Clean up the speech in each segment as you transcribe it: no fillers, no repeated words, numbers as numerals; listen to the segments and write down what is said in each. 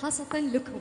خاصة لكم.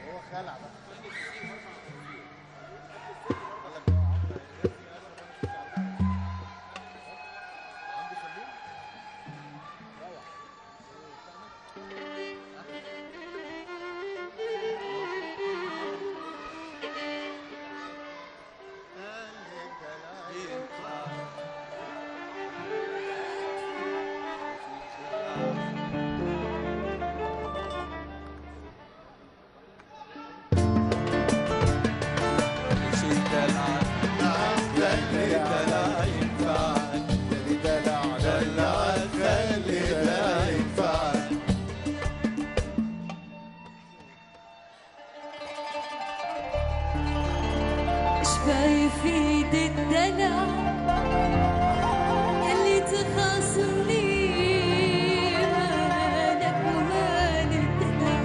هو خلع بقى. يفيد الدلع يلي تخاصمني مالك ومال الدلع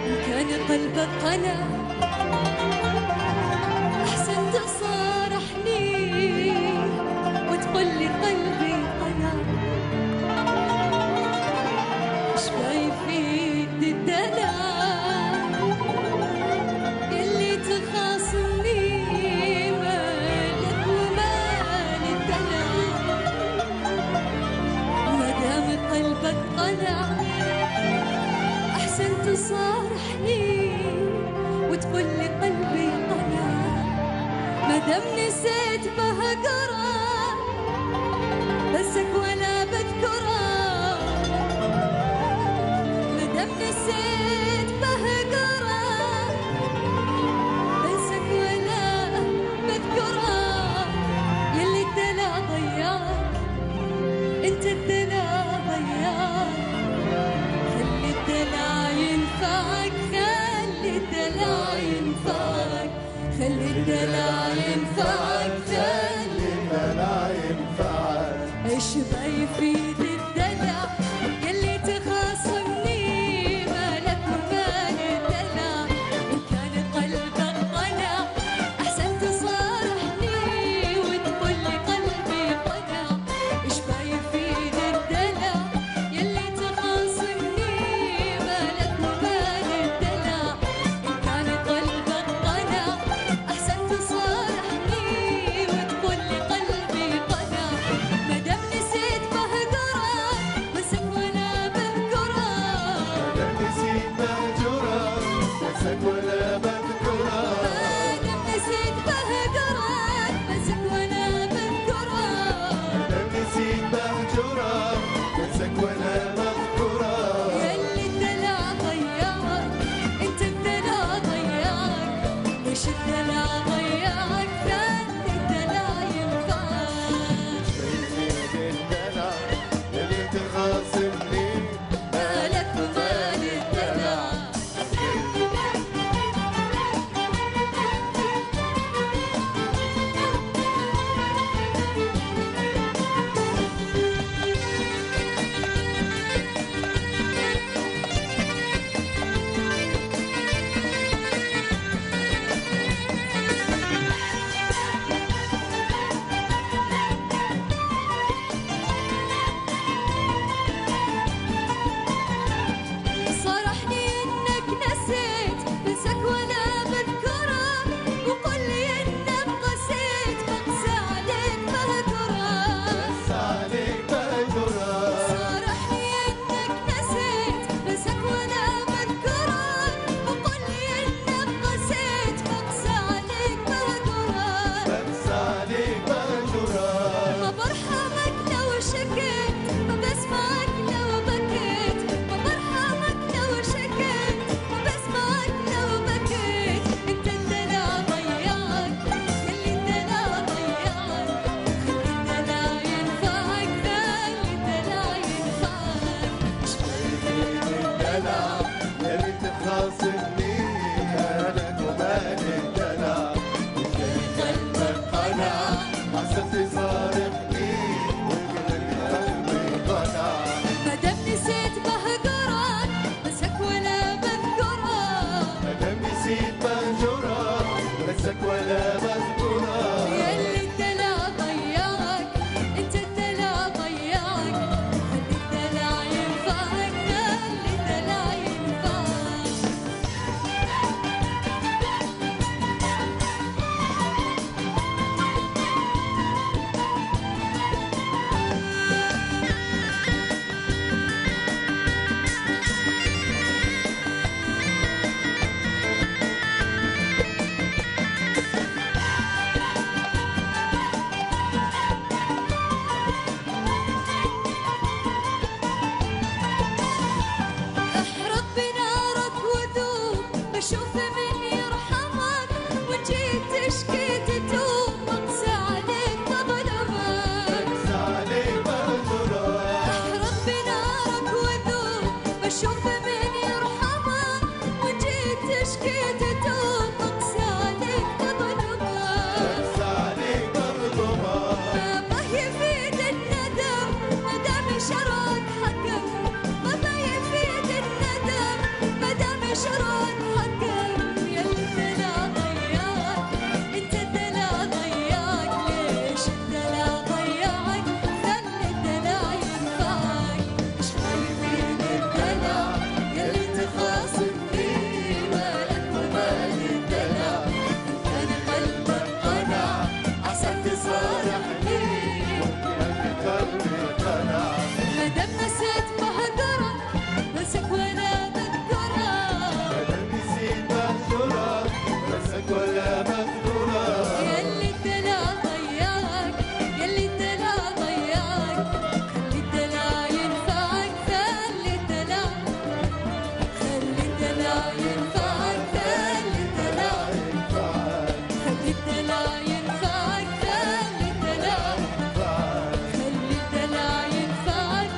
إن كان قلبك قنع أحسن تصارحني وتقول لي قلبي قنع إيش يفيد الدلع أحسن تصارحني وتقول لي قلبي قنع مادام نسيت بهجرة بسك ولا بذكرة مادام نسيت بهجرة بسك ولا بذكرة يلي الدلع ضيعك انت الدلع ضيعك خلي الدلع ينفعك خلي الدلع ينفعك خلي الدلع ينفعك خلي الدلع ينفعك ايش بيفيد الدلع يلي تخاصمني مالك ومال الدلع ان كان قلبك قنع احسن تصارحني وتقول لي قلبي قنع ايش بيفيد الدلع يلي تخاصمني مالك ومال الدلع ان كان قلبك قنع احسن تصارحني وتقول لي قلبي قنع مادام نسيت وشوف من يرحمه وجيت تشكي تتوب سالك تطلبه ما يفيد الندم مدام شرون حكم ما يفيد الندم مدام شرون حكم يا الدلع ضياك انت الدلع ضياك ليش الدلع ضياك خلي الدلع ينفعك ايش ما يفيد الدلع يلي تخاصم فيه مالك ومال الدلع كان قلبك قنع عسى تصارحني مادام نسيت مهدرك بسك ولا بذكرك يلي الدلع ضياك يلي الدلع ضياك خلي الدلع ينفعك خلي الدلع ينفعك خلي الدلع خلي الدلع ينفعك خلي الدلع ينفعك خلي الدلع ينفعك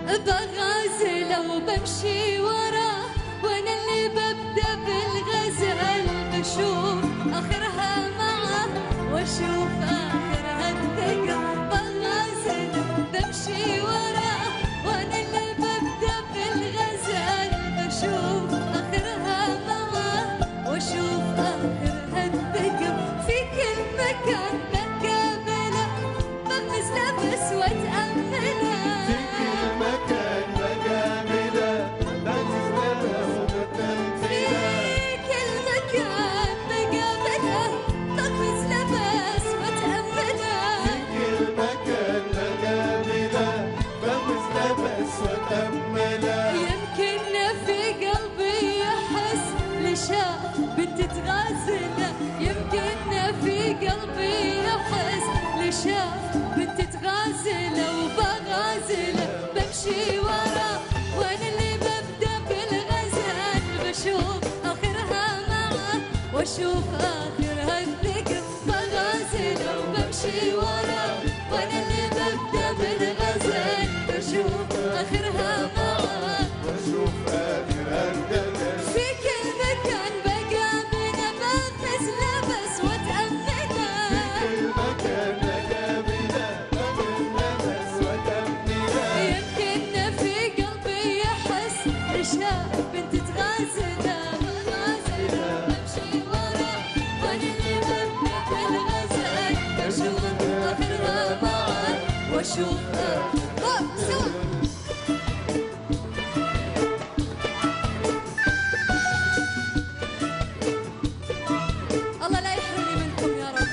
بغازله وبمشي وراه وانا اللي ببدا بالغزل بشوف اخرها معه واشوف اخرها الثقه بغازله بمشي وراه وانا اللي ببدا بالغزل بشوف اخرها معه واشوف اخرها الثقه في كل مكان بقابله بغمز لبس واتامله بنت تغازله يمكن في قلبي يحس لشاف بنت تغازله وبغازله بمشي وراه وانا اللي ببدا بالغزل بشوف اخرها معه واشوف اخرها الذكر بغازله وبمشي وراه وانا اللي ببدا بالغزل بشوف اخرها معه واشوف اخرها الذكر في كل مكان بقابله بغمز لبس واتامله في كل مكان بقابله بغمز لبس واتامله يمكن في قلبي يحس شاف بنت تغازله غازله بمشي وراه وانا اللي ببدا بالغزل بشوف اخرها معه واشوف سوا الله لا يحرمني منكم يا رب.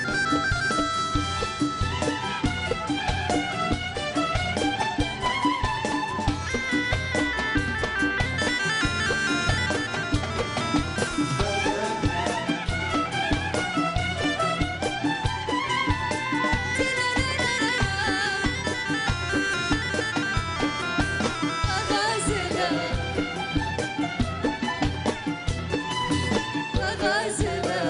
بغازله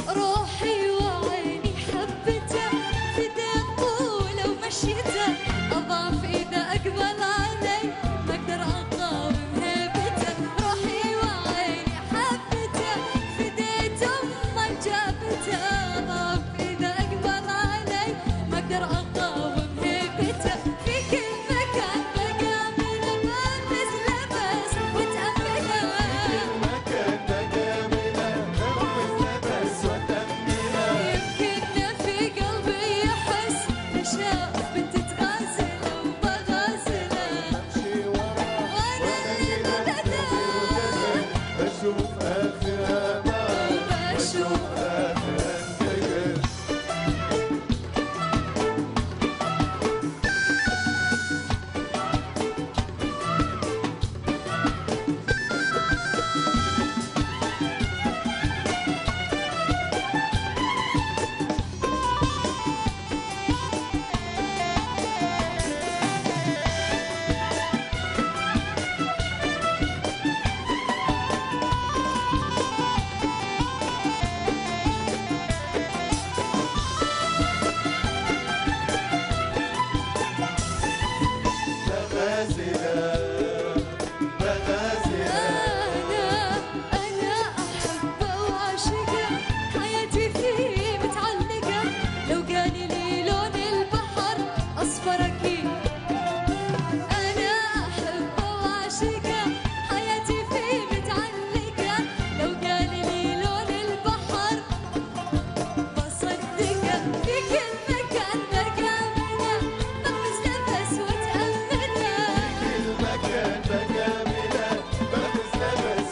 روحي وعيني حبته فداك ولو مشيته اضاف اذا اقبل علي ما اقدر اقاوم هيبته روحي وعيني حبته فديته ما جابته اضاف اذا اقبل علي ما اقدر اقاوم هيبته في كل مكان بقى من لابس لبس وتأمله يمكن في قلبي يحس بشاف بنت تغازله وبغازله وانا اللي بدأت بشوف آخرها معك بشوف أنا أحبه وأعشقه حياتي فيه متعلقة لو قال لي لون البحر أصفر أكيد أنا أحبه وأعشقه حياتي فيه متعلقة لو قال لي لون البحر بصدقه في كل مكان بقى منه بغمز نفس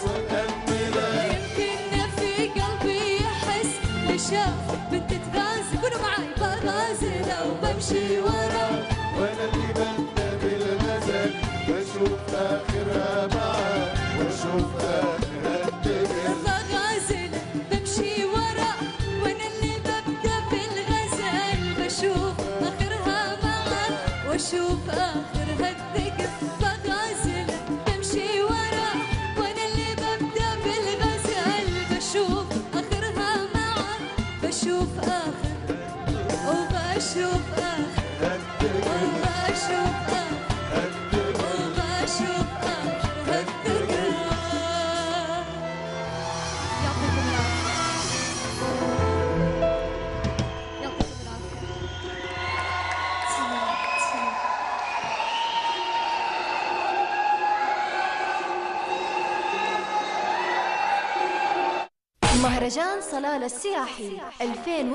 وأتأمله يمكن في قلبي يحس بشاف بنت تغازل قولوا معاي بغازله وبمشي ورا وانا اللي ببدا بالغزل بشوف اخرها معك واشوف اخرها الدنيا بغازله بمشي ورا وانا اللي ببدا بالغزل بشوف اخرها معه واشوف اخرها الذكر بغازله بمشي ورا وانا اللي ببدا بالغزل بشوف اخرها معه بشوف اخر وبشوف اخر وبشوف اخر وبشوف اخرها الذكر يعطيكم العافية يعطيكم العافية سلام. مهرجان صلالة السياحي 2000